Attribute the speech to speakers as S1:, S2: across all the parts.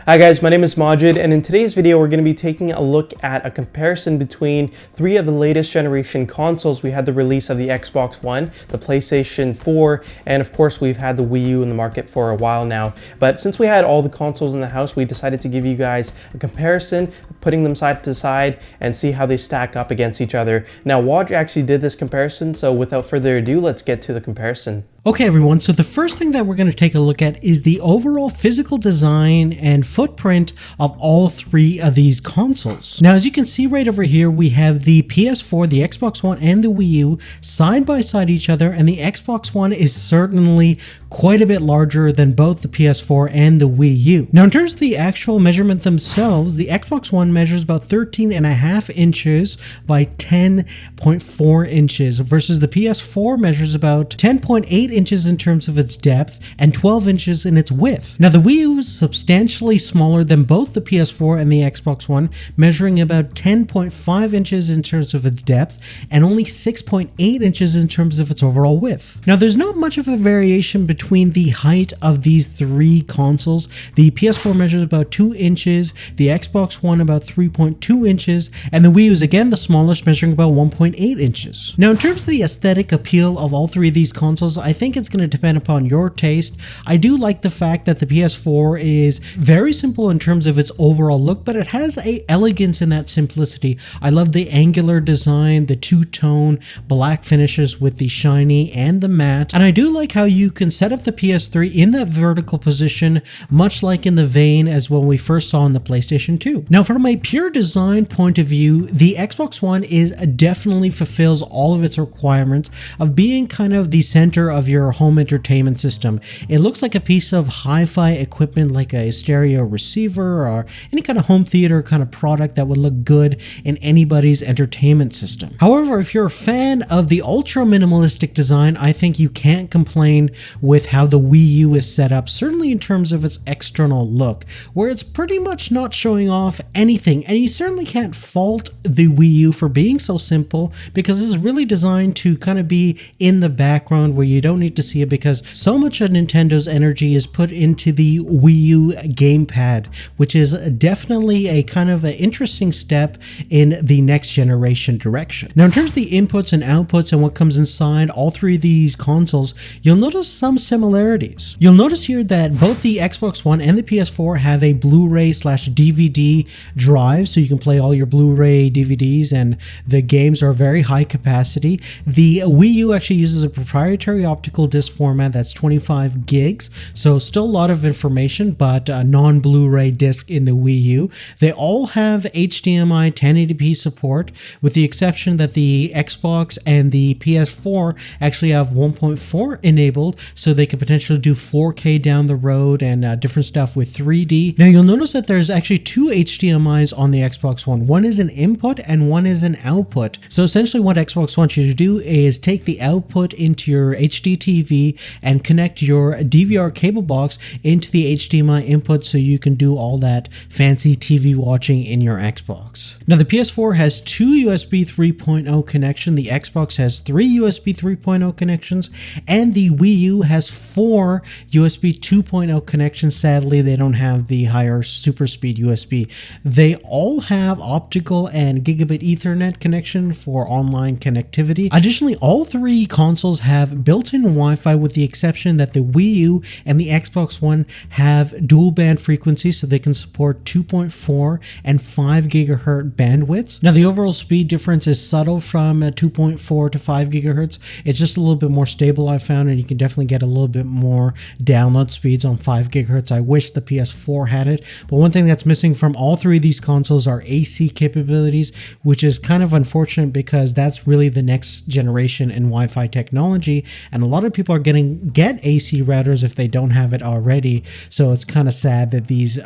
S1: Hi guys, my name is Majid, and in today's video we're going to be taking a look at a comparison between three of the latest generation consoles. We had the release of the Xbox One, the PlayStation 4, and of course we've had the Wii U in the market for a while now. But since we had all the consoles in the house, we decided to give you guys a comparison, putting them side to side and see how they stack up against each other. Now Waj actually did this comparison, so without further ado, let's get to the comparison.
S2: Okay everyone, so the first thing that we're going to take a look at is the overall physical design and footprint of all three of these consoles. Now as you can see right over here, we have the PS4, the Xbox One, and the Wii U side by side each other, and the Xbox One is certainly quite a bit larger than both the PS4 and the Wii U. Now in terms of the actual measurement themselves, the Xbox One measures about 13.5 inches by 10.4 inches versus the PS4 measures about 10.8 inches in terms of its depth and 12 inches in its width. Now the Wii U is substantially smaller than both the PS4 and the Xbox One, measuring about 10.5 inches in terms of its depth and only 6.8 inches in terms of its overall width. Now there's not much of a variation between the height of these three consoles. The PS4 measures about 2 inches, the Xbox One about 3.2 inches, and the Wii U is again the smallest, measuring about 1.8 inches. Now in terms of the aesthetic appeal of all three of these consoles, I think it's going to depend upon your taste. I do like the fact that the PS4 is very simple in terms of its overall look, but it has a elegance in that simplicity. I love the angular design, the two-tone black finishes with the shiny and the matte, and I do like how you can set up the PS3 in that vertical position, much like in the vein as when we first saw in the PlayStation 2. Now from a pure design point of view, the Xbox One definitely fulfills all of its requirements of being kind of the center of your home entertainment system. It looks like a piece of hi-fi equipment, like a stereo receiver or any kind of home theater kind of product that would look good in anybody's entertainment system. However, if you're a fan of the ultra minimalistic design, I think you can't complain with how the Wii U is set up, certainly in terms of its external look, where it's pretty much not showing off anything, and you certainly can't fault the Wii U for being so simple, because it's really designed to kind of be in the background where you don't need to see it, because so much of Nintendo's energy is put into the Wii U gamepad, which is definitely a kind of an interesting step in the next generation direction. Now in terms of the inputs and outputs and what comes inside all three of these consoles, you'll notice some similarities. You'll notice here that both the Xbox One and the PS4 have a Blu-ray/DVD drive, so you can play all your Blu-ray DVDs, and the games are very high capacity. The Wii U actually uses a proprietary optical disc format that's 25 gigs, so still a lot of information, but a non-Blu-ray disc in the Wii U. They all have HDMI 1080p support, with the exception that the Xbox and the PS4 actually have 1.4 enabled, so they could potentially do 4K down the road and different stuff with 3D. Now you'll notice that there's actually two HDMIs on the Xbox One. One is an input and one is an output. So essentially what Xbox wants you to do is take the output into your HD TV and connect your DVR cable box into the HDMI input, so you can do all that fancy TV watching in your Xbox. Now the PS4 has two USB 3.0 connections, the Xbox has three USB 3.0 connections, and the Wii U has four USB 2.0 connections. Sadly, they don't have the higher super speed USB. They all have optical and gigabit Ethernet connection for online connectivity. Additionally, all three consoles have built-in Wi-Fi, with the exception that the Wii U and the Xbox One have dual band frequencies, so they can support 2.4 and 5 gigahertz bandwidths. Now the overall speed difference is subtle from 2.4 to 5 gigahertz. It's just a little bit more stable, I found, and you can definitely get a little bit more download speeds on 5 gigahertz. I wish the PS4 had it, but one thing that's missing from all three of these consoles are AC capabilities, which is kind of unfortunate because that's really the next generation in Wi-Fi technology, and a lot of people are get AC routers if they don't have it already, so it's kind of sad that these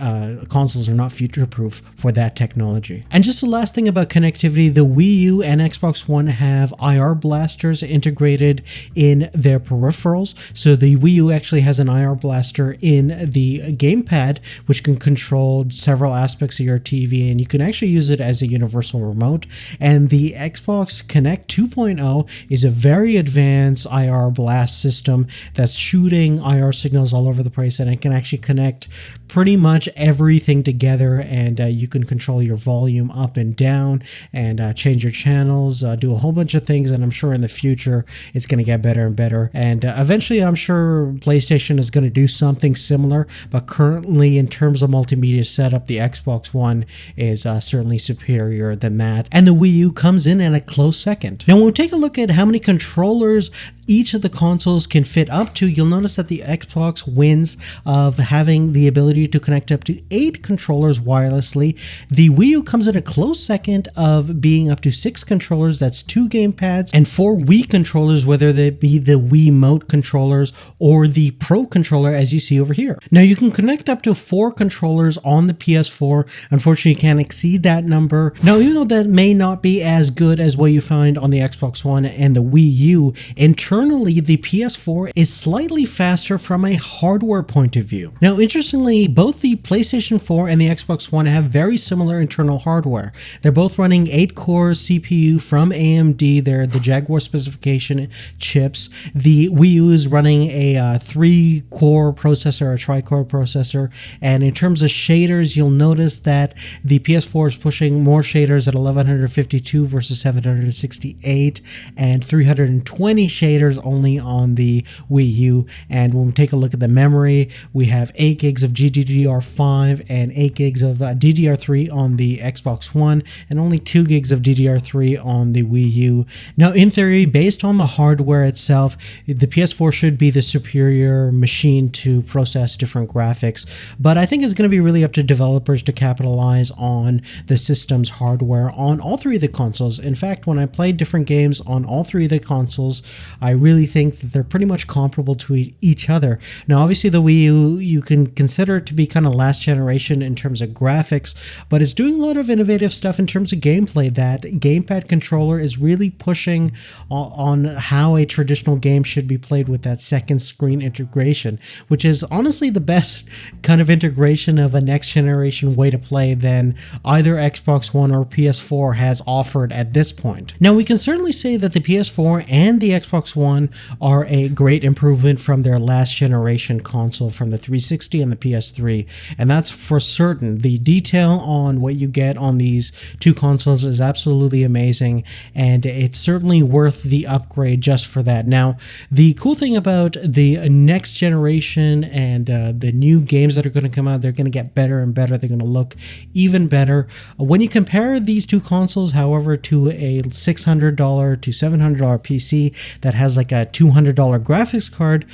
S2: consoles are not future-proof for that technology. And just the last thing about connectivity, the Wii U and Xbox One have IR blasters integrated in their peripherals, so the Wii U actually has an IR blaster in the gamepad, which can control several aspects of your TV, and you can actually use it as a universal remote. And the Xbox KINECT 2.0 is a very advanced IR blast system that's shooting IR signals all over the place, and it can actually connect pretty much everything together, and you can control your volume up and down and change your channels, do a whole bunch of things, and I'm sure in the future it's going to get better and better. And eventually I'm sure PlayStation is going to do something similar, but currently in terms of multimedia setup, the Xbox One is certainly superior than that, and the Wii U comes in at a close second. Now when we take a look at how many controllers each of the consoles can fit up to, you'll notice that the Xbox wins of having the ability to connect up to 8 controllers wirelessly. The Wii U comes in a close second of being up to 6 controllers, that's 2 gamepads, and 4 Wii controllers, whether they be the Wiimote controllers or the Pro controller as you see over here. Now you can connect up to 4 controllers on the PS4. Unfortunately, you can't exceed that number. Now, even though that may not be as good as what you find on the Xbox One and the Wii U, internally the PS4 is slightly faster from a hardware point of view. Now, interestingly, both the PlayStation 4 and the Xbox One have very similar internal hardware. They're both running 8-core CPU from AMD. They're the Jaguar specification chips. The Wii U is running a 3-core processor, a tri-core processor, and in terms of shaders, you'll notice that the PS4 is pushing more shaders at 1152 versus 768 and 320 shaders only on the Wii U. And when we take a look at the memory, we have 8 gigs of GDDR5 and 8 gigs of DDR3 on the Xbox One and only 2 gigs of DDR3 on the Wii U. Now, in theory, based on the hardware itself, the PS4 should be the superior machine to process different graphics, but I think it's going to be really up to developers to capitalize on the system's hardware on all 3 of the consoles. In fact, when I played different games on all 3 of the consoles, I really think that they're pretty much comparable to each other. Now, obviously the Wii U, you can consider it to be kind of last generation in terms of graphics, but it's doing a lot of innovative stuff in terms of gameplay. That gamepad controller is really pushing on how a traditional game should be played with that second screen integration, which is honestly the best kind of integration of a next generation way to play than either Xbox One or PS4 has offered at this point. Now, we can certainly say that the PS4 and the Xbox One are a great improvement from their last generation console, from the 360 and the PS3, and that's for certain. The detail on what you get on these 2 consoles is absolutely amazing, and it's certainly worth the upgrade just for that. Now, the cool thing about the next generation and the new games that are going to come out, they're going to get better and better. They're going to look even better. When you compare these 2 consoles, however, to a $600 to $700 PC that has like a $200 graphics card,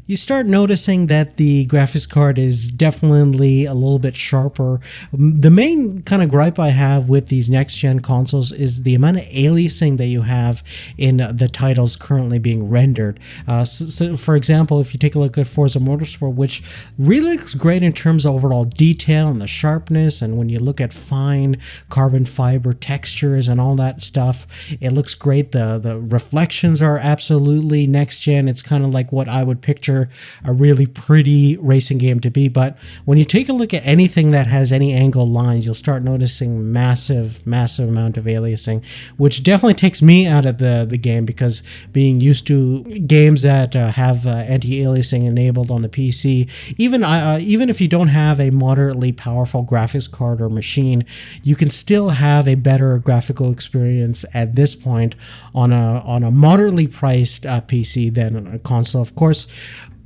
S2: you start noticing that the graphics card is definitely a little bit sharper. The main kind of gripe I have with these next-gen consoles is the amount of aliasing that you have in the titles currently being rendered. So for example, if you take a look at Forza Motorsport, which really looks great in terms of overall detail and the sharpness, and when you look at fine carbon fiber textures and all that stuff, it looks great. The reflections are absolutely next-gen. It's kind of like what I would picture a really pretty racing game to be. But when you take a look at anything that has any angled lines, you'll start noticing massive amount of aliasing, which definitely takes me out of the game, because being used to games that have anti-aliasing enabled on the PC, even if you don't have a moderately powerful graphics card or machine, you can still have a better graphical experience at this point on a moderately priced PC than on a console. Of course,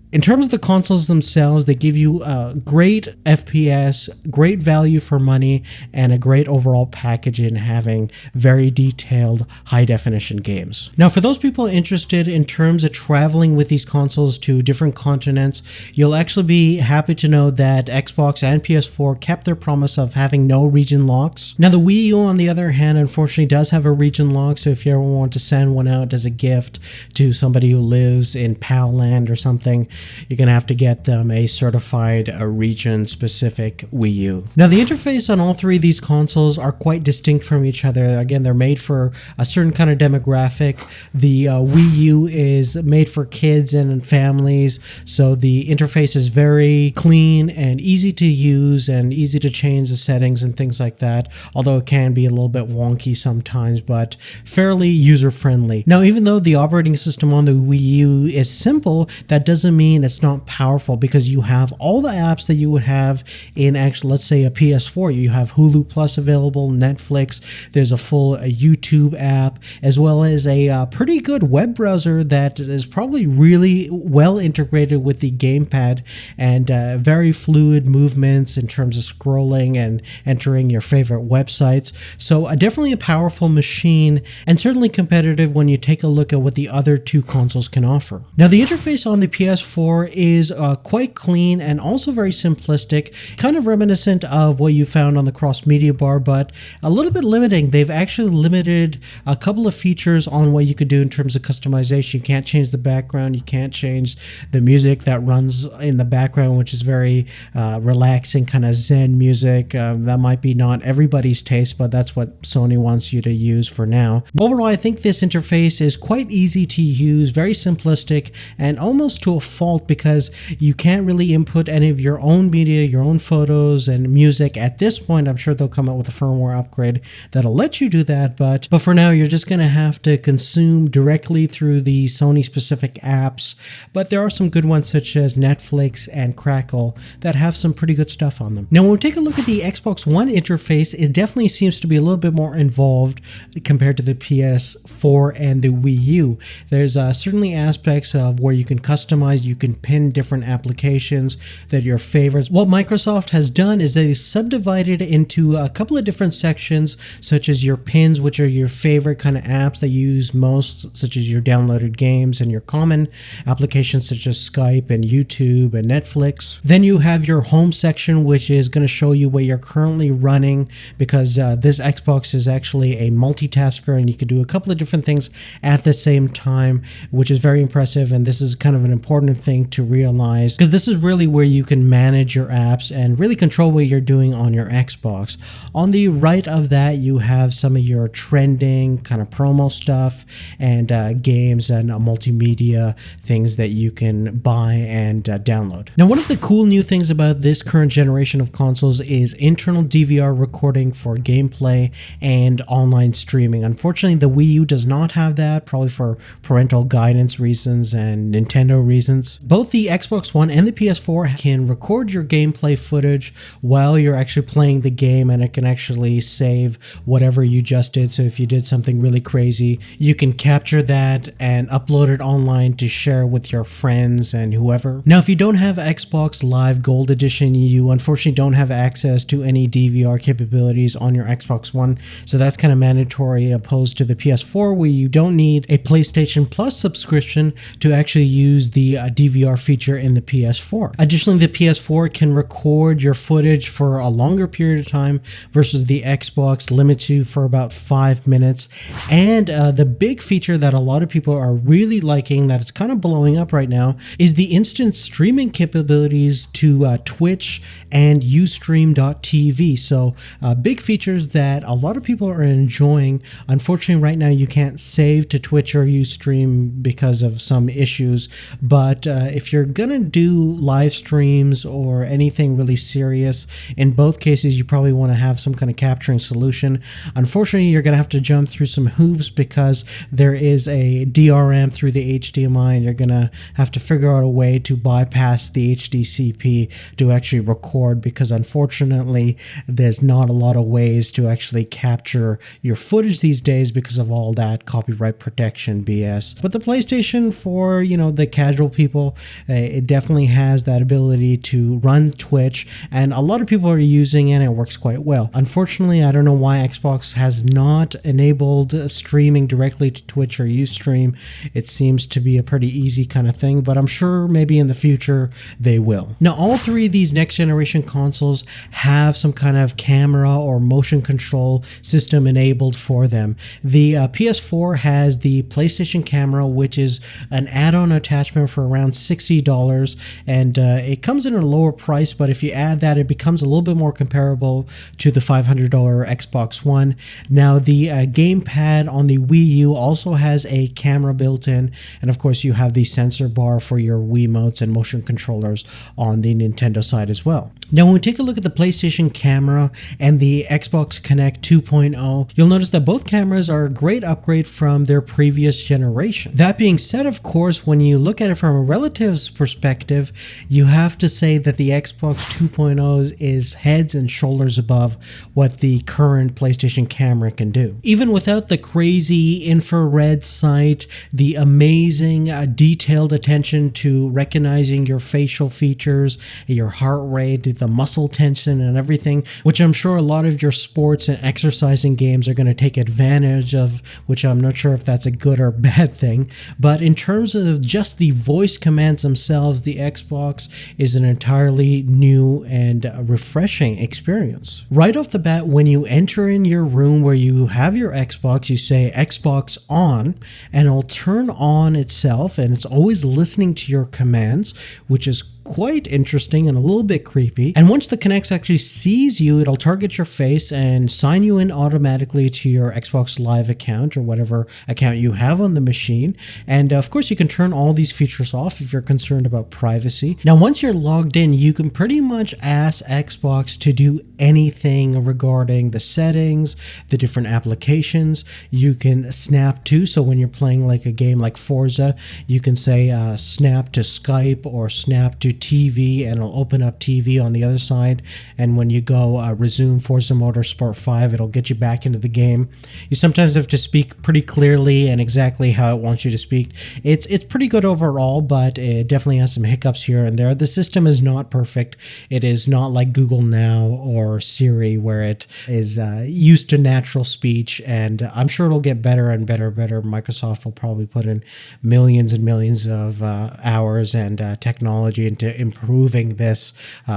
S2: in terms of the consoles themselves, they give you great FPS, great value for money, and a great overall package in having very detailed, high-definition games. Now, for those people interested in terms of traveling with these consoles to different continents, you'll actually be happy to know that Xbox and PS4 kept their promise of having no region locks. Now, the Wii U, on the other hand, unfortunately does have a region lock, so if you ever want to send one out as a gift to somebody who lives in PAL land or something, you're going to have to get them a certified region-specific Wii U. Now, the interface on all 3 of these consoles are quite distinct from each other. Again, they're made for a certain kind of demographic. The Wii U is made for kids and families, so the interface is very clean and easy to use and easy to change the settings and things like that, although it can be a little bit wonky sometimes, but fairly user-friendly. Now, even though the operating system on the Wii U is simple, that doesn't mean screen, it's not powerful because you have all the apps that you would have in actually, let's say, a PS4. You have Hulu Plus available, Netflix, there's a full YouTube app, as well as a pretty good web browser that is probably really well integrated with the gamepad, and very fluid movements in terms of scrolling and entering your favorite websites. So definitely a powerful machine, and certainly competitive when you take a look at what the other two consoles can offer. Now the interface on the PS4 is quite clean and also very simplistic, kind of reminiscent of what you found on the cross media bar, but a little bit limiting. They've actually limited a couple of features on what you could do in terms of customization. You can't change the background, you can't change the music that runs in the background, which is very relaxing, kind of zen music. That might be not everybody's taste, but that's what Sony wants you to use for now. Overall, I think this interface is quite easy to use, very simplistic, and almost to a fault, because you can't really input any of your own media, your own photos and music. At this point, I'm sure they'll come out with a firmware upgrade that'll let you do that, but for now, you're just going to have to consume directly through the Sony specific apps. But there are some good ones such as Netflix and Crackle that have some pretty good stuff on them. Now, when we take a look at the Xbox One interface, it definitely seems to be a little bit more involved compared to the PS4 and the Wii U. There's certainly aspects of where you can customize, you can pin different applications that are your favorites. What Microsoft has done is they subdivided into a couple of different sections, such as your pins, which are your favorite kind of apps that you use most, such as your downloaded games, and your common applications such as Skype and YouTube and Netflix. Then you have your home section, which is going to show you what you're currently running, because this Xbox is actually a multitasker and you can do a couple of different things at the same time, which is very impressive. And this is kind of an important thing to realize, because this is really where you can manage your apps and really control what you're doing on your Xbox. On the right of that, you have some of your trending kind of promo stuff and games and multimedia things that you can buy and download. Now, one of the cool new things about this current generation of consoles is internal DVR recording for gameplay and online streaming. Unfortunately, the Wii U does not have that, probably for parental guidance reasons and Nintendo reasons. Both the Xbox One and the PS4 can record your gameplay footage while you're actually playing the game, and it can actually save whatever you just did. So if you did something really crazy, you can capture that and upload it online to share with your friends and whoever. Now, if you don't have Xbox Live Gold Edition, you unfortunately don't have access to any DVR capabilities on your Xbox One, so that's kind of mandatory, opposed to the PS4, where you don't need a PlayStation Plus subscription to actually use the DVR feature in the PS4. Additionally, the PS4 can record your footage for a longer period of time versus the Xbox, limits you for about 5 minutes. And the big feature that a lot of people are really liking, that it's kind of blowing up right now, is the instant streaming capabilities to Twitch and Ustream.tv. So big features that a lot of people are enjoying. Unfortunately, right now you can't save to Twitch or Ustream because of some issues, but if you're gonna do live streams or anything really serious, in both cases you probably want to have some kind of capturing solution. Unfortunately, you're gonna have to jump through some hoops because there is a DRM through the HDMI, and you're gonna have to figure out a way to bypass the HDCP to actually record, because unfortunately there's not a lot of ways to actually capture your footage these days because of all that copyright protection BS. But the PlayStation, for the casual people, it definitely has that ability to run Twitch, and a lot of people are using it and it works quite well. Unfortunately, I don't know why Xbox has not enabled streaming directly to Twitch or Ustream. It seems to be a pretty easy kind of thing, but I'm sure maybe in the future they will. Now, all three of these next generation consoles have some kind of camera or motion control system enabled for them. The PS4 has the PlayStation camera, which is an add-on attachment for around $60, and it comes in at a lower price, but if you add that, it becomes a little bit more comparable to the $500 Xbox One. Now, the gamepad on the Wii U also has a camera built in, and of course you have the sensor bar for your Wiimotes and motion controllers on the Nintendo side as well. Now, when we take a look at the PlayStation camera and the Xbox KINECT 2.0, you'll notice that both cameras are a great upgrade from their previous generation. That being said, of course, when you look at it from a relatives perspective, you have to say that the Xbox 2.0 is heads and shoulders above what the current PlayStation camera can do. Even without the crazy infrared sight, the amazing detailed attention to recognizing your facial features, your heart rate, the muscle tension and everything, which I'm sure a lot of your sports and exercising games are going to take advantage of, which I'm not sure if that's a good or bad thing. But in terms of just the voice commands themselves, the Xbox is an entirely new and refreshing experience. Right off the bat, when you enter in your room where you have your Xbox, you say Xbox on, and it'll turn on itself, and it's always listening to your commands, which is quite interesting and a little bit creepy. And once the KINECT actually sees you, it'll target your face and sign you in automatically to your Xbox Live account or whatever account you have on the machine. And of course, you can turn all these features off if you're concerned about privacy. Now, once you're logged in, you can pretty much ask Xbox to do anything regarding the settings, the different applications. You can snap to, so when you're playing like a game like Forza, you can say snap to Skype or snap to TV, and it'll open up TV on the other side. And when you go resume Forza Motorsport 5, it'll get you back into the game. You sometimes have to speak pretty clearly and exactly how it wants you to speak. It's pretty good overall, but it definitely has some hiccups here and there. The system is not perfect. It is not like Google Now or Siri, where it is used to natural speech, and I'm sure it'll get better and better. Microsoft will probably put in millions and millions of hours and technology into improving this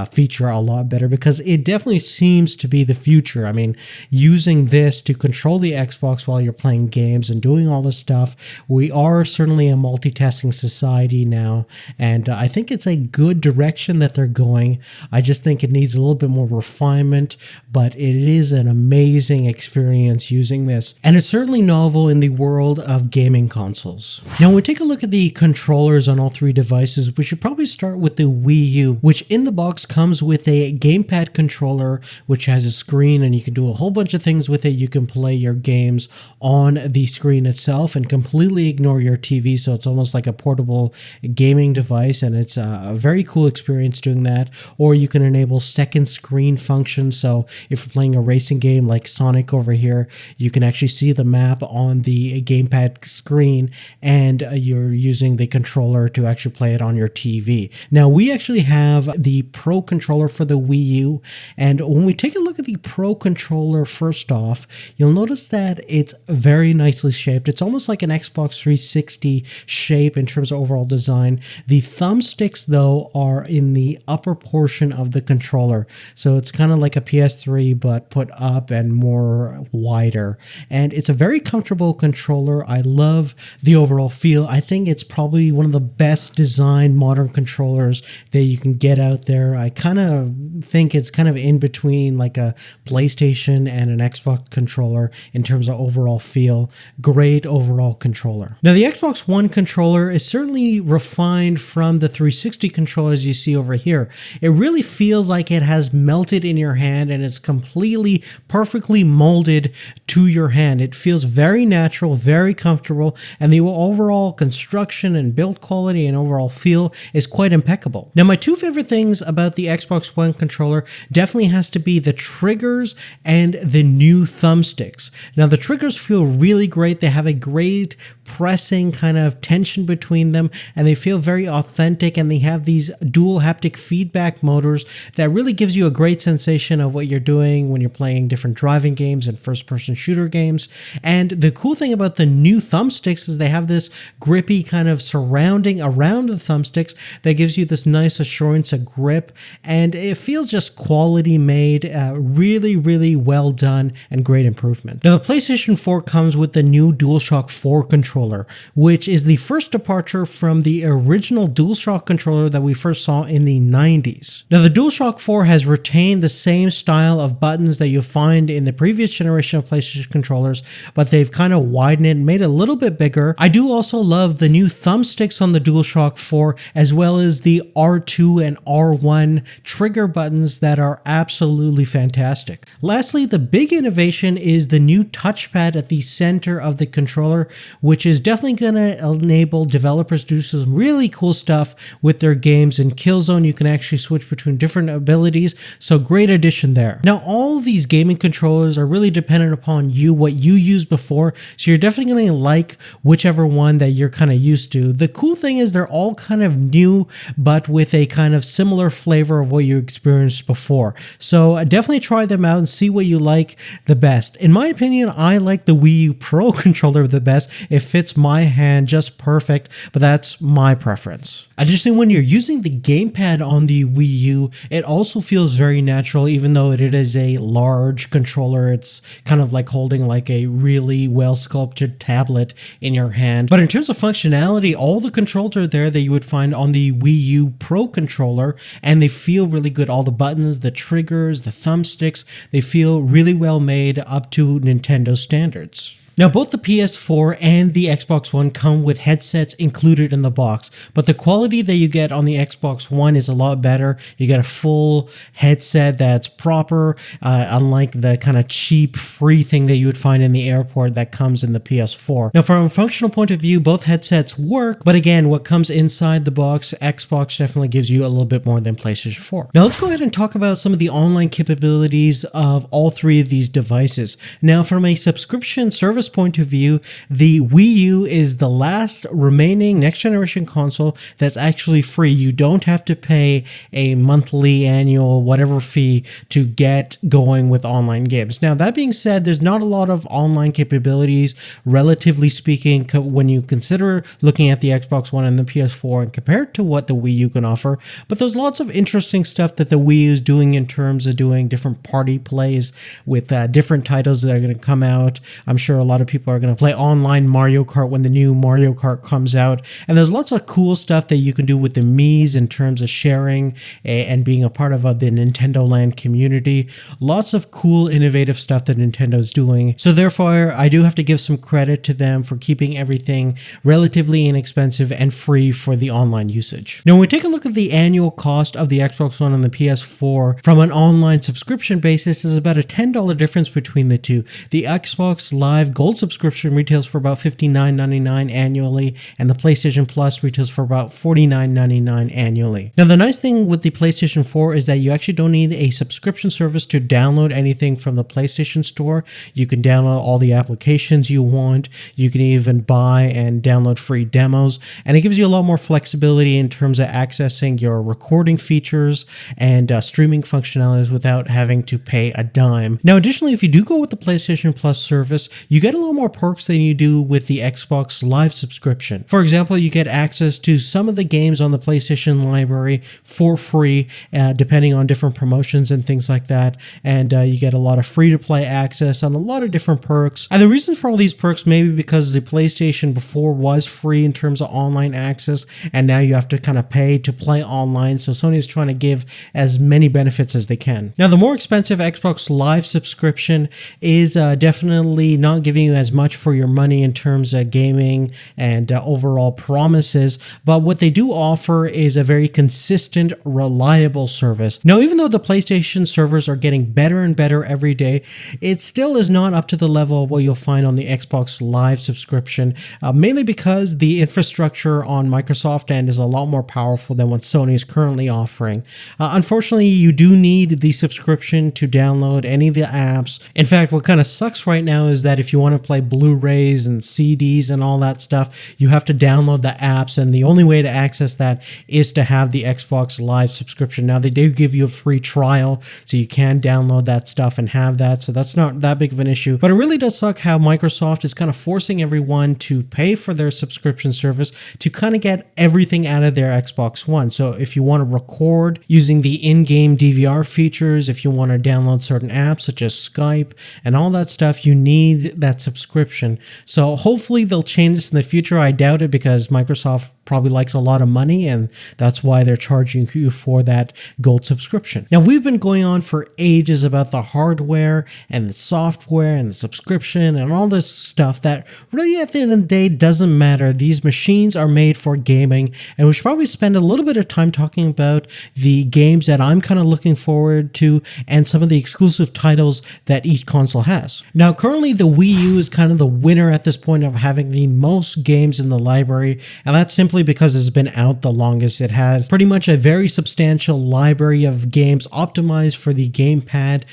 S2: feature a lot better, because it definitely seems to be the future. I mean, using this to control the Xbox while you're playing games and doing all this stuff, we are certainly a multitasking society now, and I think it's a good direction that they're going. I just think it needs a little bit more refinement, but it is an amazing experience using this, and it's certainly novel in the world of gaming consoles. Now, when we take a look at the controllers on all three devices, we should probably start with the Wii U, which in the box comes with a gamepad controller, which has a screen, and you can do a whole bunch of things with it. You can play your games on the screen itself and completely ignore your TV, so it's almost like a portable gaming device, and it's a very cool experience doing that. Or you can enable second screen function, so if you're playing a racing game like Sonic over here, you can actually see the map on the gamepad screen, and you're using the controller to actually play it on your TV. Now, we actually have the Pro controller for the Wii U, and when we take a look at the Pro controller first off, you'll notice that it's very nicely shaped. It's almost like an Xbox 360 shape in terms of overall design. The thumbsticks, though, are in the upper portion of the controller, so it's kind of like a PS3 but put up and more wider, and it's a very comfortable controller. I love the overall feel. I think it's probably one of the best designed modern controllers that you can get out there. I kind of think it's kind of in between like a PlayStation and an Xbox controller in terms of overall feel. Great overall controller. Now, the Xbox One controller is certainly refined from the 360 controllers you see over here. It really feels like it has melted in your hand, and it's completely perfectly molded to your hand. It feels very natural, very comfortable, and the overall construction and build quality and overall feel is quite impeccable. Now, my two favorite things about the Xbox One controller definitely has to be the triggers and the new thumbsticks. Now, the triggers feel really great. They have a great pressing kind of tension between them, and they feel very authentic, and they have these dual haptic feedback motors that really gives you a great sensation of what you're doing when you're playing different driving games and first-person shooter games. And the cool thing about the new thumbsticks is they have this grippy kind of surrounding around the thumbsticks that gives you this nice assurance of grip, and it feels just quality made, really well done, and great improvement. Now, the PlayStation 4 comes with the new DualShock 4 controller, which is the first departure from the original DualShock controller that we first saw in the 90s. Now, the DualShock 4 has retained the same style of buttons that you find in the previous generation of PlayStation controllers, but they've kind of widened it and made it a little bit bigger. I do also love the new thumbsticks on the DualShock 4, as well as the R2 and R1 trigger buttons that are absolutely fantastic. Lastly, the big innovation is the new touchpad at the center of the controller, which is definitely going to enable developers to do some really cool stuff with their games. In Killzone, you can actually switch between different abilities, so great addition there. Now, all these gaming controllers are really dependent upon you, what you used before, so you're definitely going to like whichever one that you're kind of used to. The cool thing is they're all kind of new, but with a kind of similar flavor of what you experienced before. So definitely try them out and see what you like the best. In my opinion, I like the Wii U Pro controller the best. It fits my hand just perfect, but that's my preference. Additionally, when you're using the gamepad on the Wii U, it also feels very natural, even though it is a large controller. It's kind of like holding like a really well-sculpted tablet in your hand. But in terms of functionality, all the controls are there that you would find on the Wii U Pro controller, and they feel really good. All the buttons, the triggers, the thumbsticks, they feel really well made up to Nintendo standards. Now, both the PS4 and the Xbox One come with headsets included in the box, but the quality that you get on the Xbox One is a lot better. You get a full headset that's proper, unlike the kind of cheap free thing that you would find in the airport that comes in the PS4. Now, from a functional point of view, both headsets work, but again, what comes inside the box, Xbox definitely gives you a little bit more than PlayStation 4. Now, let's go ahead and talk about some of the online capabilities of all three of these devices. Now, from a subscription service point of view, the Wii U is the last remaining next generation console that's actually free. You don't have to pay a monthly, annual, whatever fee to get going with online games. Now, that being said, there's not a lot of online capabilities, relatively speaking, when you consider looking at the Xbox One and the PS4 and compared to what the Wii U can offer, but there's lots of interesting stuff that the Wii U is doing in terms of doing different party plays with different titles that are going to come out. I'm sure a lot of people are going to play online Mario Kart when the new Mario Kart comes out, and there's lots of cool stuff that you can do with the Miis in terms of sharing and being a part of the Nintendo Land community. Lots of cool, innovative stuff that Nintendo's doing. So therefore, I do have to give some credit to them for keeping everything relatively inexpensive and free for the online usage. Now, when we take a look at the annual cost of the Xbox One and the PS4 from an online subscription basis, is about a $10 difference between the two. The Xbox Live Gold subscription retails for about $59.99 annually, and the PlayStation Plus retails for about $49.99 annually. Now, the nice thing with the PlayStation 4 is that you actually don't need a subscription service to download anything from the PlayStation Store. You can download all the applications you want. You can even buy and download free demos, and it gives you a lot more flexibility in terms of accessing your recording features and streaming functionalities without having to pay a dime. Now, additionally, if you do go with the PlayStation Plus service, you get a lot more perks than you do with the Xbox Live subscription. For example, you get access to some of the games on the PlayStation library for free, depending on different promotions and things like that, and you get a lot of free-to-play access on a lot of different perks. And the reason for all these perks may be because the PlayStation before was free in terms of online access, and now you have to kind of pay to play online, so Sony is trying to give as many benefits as they can. Now, the more expensive Xbox Live subscription is definitely not giving you as much for your money in terms of gaming and overall promises, but what they do offer is a very consistent, reliable service. Now, even though the PlayStation servers are getting better and better every day, it still is not up to the level of what you'll find on the Xbox Live subscription, mainly because the infrastructure on Microsoft end is a lot more powerful than what Sony is currently offering. Unfortunately, you do need the subscription to download any of the apps. In fact, what kind of sucks right now is that if you want to play Blu-rays and CDs and all that stuff, you have to download the apps, and the only way to access that is to have the Xbox Live subscription. Now, they do give you a free trial, so you can download that stuff and have that, so that's not that big of an issue. But it really does suck how Microsoft is kind of forcing everyone to pay for their subscription service to kind of get everything out of their Xbox One. So if you want to record using the in-game DVR features, if you want to download certain apps such as Skype and all that stuff, you need that subscription. So hopefully they'll change this in the future. I doubt it, because Microsoft probably likes a lot of money, and that's why they're charging you for that gold subscription. Now, we've been going on for ages about the hardware and the software and the subscription and all this stuff that really at the end of the day doesn't matter. These machines are made for gaming, and we should probably spend a little bit of time talking about the games that I'm kind of looking forward to and some of the exclusive titles that each console has. Now, currently the Wii U is kind of the winner at this point of having the most games in the library, and that's simply because it's been out the longest. It has pretty much a very substantial library of games optimized for the gamepad,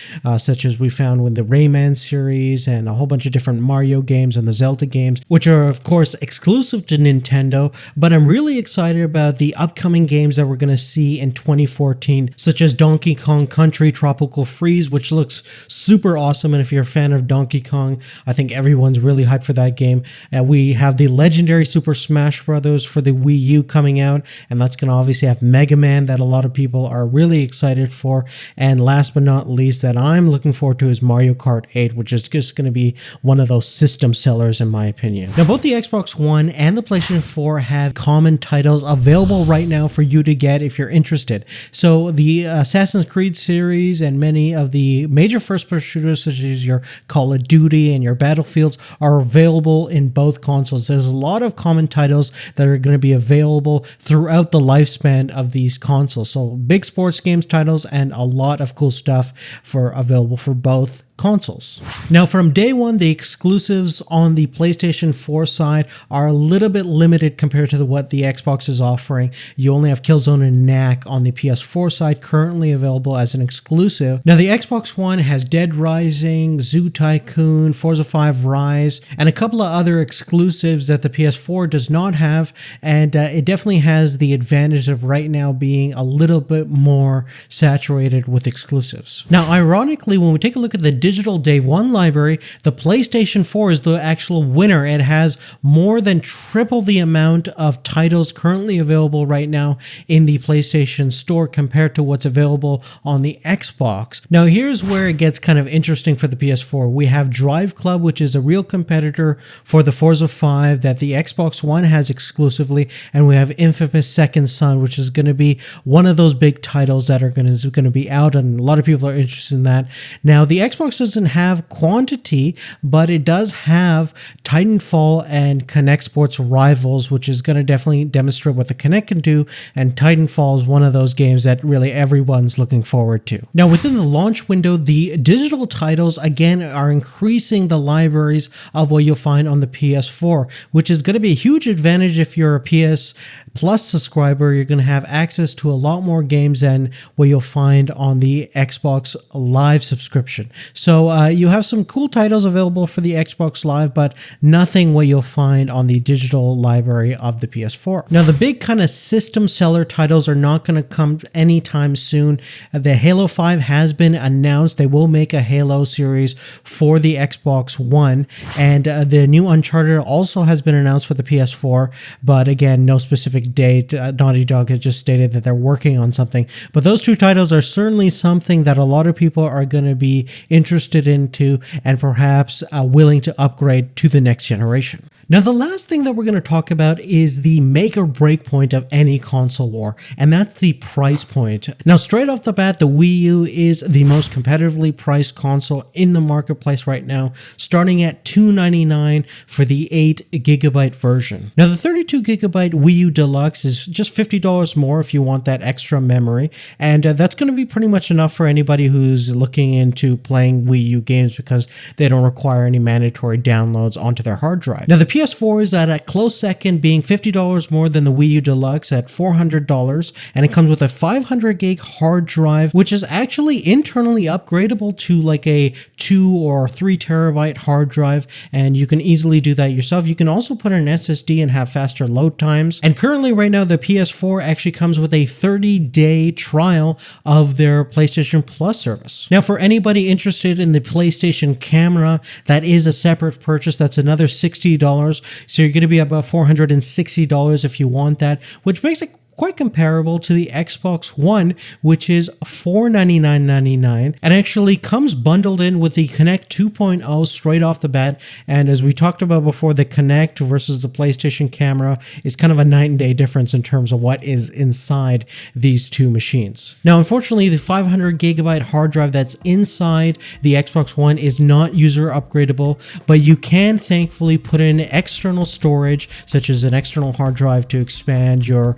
S2: such as we found with the Rayman series and a whole bunch of different Mario games and the Zelda games, which are of course exclusive to Nintendo, but I'm really excited about the upcoming games that we're going to see in 2014, such as Donkey Kong Country Tropical Freeze, which looks super awesome, and if you're a fan of Donkey Kong, I think everyone's really hyped for that game. We have the legendary Super Smash Bros. For the Wii U coming out, and that's going to obviously have Mega Man that a lot of people are really excited for, and last but not least that I'm looking forward to is Mario Kart 8, which is just going to be one of those system sellers in my opinion. Now, both the Xbox One and the PlayStation 4 have common titles available right now for you to get if you're interested. So the Assassin's Creed series and many of the major first-person shooters such as your Call of Duty and your Battlefields are available in both consoles. There's a lot of common titles that are going to be available throughout the lifespan of these consoles. So big sports games titles and a lot of cool stuff available for both consoles. Now, from day one, the exclusives on the PlayStation 4 side are a little bit limited compared to what the Xbox is offering. You only have Killzone and Knack on the PS4 side currently available as an exclusive. Now, the Xbox One has Dead Rising, Zoo Tycoon, Forza 5 Rise, and a couple of other exclusives that the PS4 does not have, and it definitely has the advantage of right now being a little bit more saturated with exclusives. Now, ironically, when we take a look at the digital day one library, the PlayStation 4 is the actual winner. It has more than triple the amount of titles currently available right now in the PlayStation Store compared to what's available on the Xbox. Now, here's where it gets kind of interesting for the PS4. We have Drive Club, which is a real competitor for the Forza 5 that the Xbox One has exclusively, and we have Infamous Second Son, which is going to be one of those big titles that are going to be out, and a lot of people are interested in that. Now, the Xbox doesn't have quantity, but it does have Titanfall and KINECT Sports Rivals, which is going to definitely demonstrate what the KINECT can do, and Titanfall is one of those games that really everyone's looking forward to. Now, within the launch window, the digital titles again are increasing the libraries of what you'll find on the PS4, which is going to be a huge advantage if you're a PS Plus subscriber. You're going to have access to a lot more games than what you'll find on the Xbox Live subscription. So you have some cool titles available for the Xbox Live, but nothing what you'll find on the digital library of the PS4. Now, the big kind of system seller titles are not going to come anytime soon. The Halo 5 has been announced. They will make a Halo series for the Xbox One, and the new Uncharted also has been announced for the PS4, but again, no specific date. Naughty Dog has just stated that they're working on something, but those two titles are certainly something that a lot of people are going to be interested into and perhaps willing to upgrade to the next generation. Now, the last thing that we're going to talk about is the make or break point of any console war, and that's the price point. Now, straight off the bat, the Wii U is the most competitively priced console in the marketplace right now, starting at $299 for the 8GB version. Now, the 32GB Wii U Deluxe is just $50 more if you want that extra memory, and that's going to be pretty much enough for anybody who's looking into playing Wii U games because they don't require any mandatory downloads onto their hard drive. Now, the PS4 is at a close second, being $50 more than the Wii U Deluxe at $400, and it comes with a 500 gig hard drive, which is actually internally upgradable to like a 2 or 3 terabyte hard drive, and you can easily do that yourself. You can also put an SSD and have faster load times, and currently right now the PS4 actually comes with a 30-day trial of their PlayStation Plus service. Now, for anybody interested in the PlayStation camera, that is a separate purchase. That's another $60. So you're going to be about $460 if you want that, which makes it quite comparable to the Xbox One, which is $499.99 and actually comes bundled in with the KINECT 2.0 straight off the bat. And as we talked about before, the KINECT versus the PlayStation camera is kind of a night and day difference in terms of what is inside these two machines. Now, unfortunately, the 500 gigabyte hard drive that's inside the Xbox One is not user upgradable, but you can thankfully put in external storage, such as an external hard drive to expand your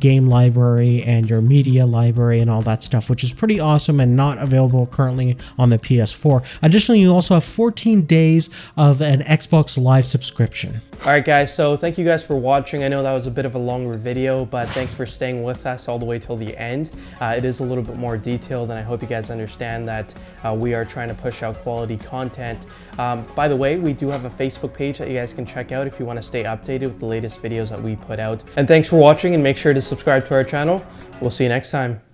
S2: game library and your media library and all that stuff, which is pretty awesome and not available currently on the PS4. Additionally, you also have 14 days of an Xbox Live subscription.
S1: Alright guys, so thank you guys for watching. I know that was a bit of a longer video, but thanks for staying with us all the way till the end. It is a little bit more detailed, and I hope you guys understand that we are trying to push out quality content. By the way, we do have a Facebook page that you guys can check out if you want to stay updated with the latest videos that we put out. And thanks for watching, and make sure to subscribe to our channel. We'll see you next time.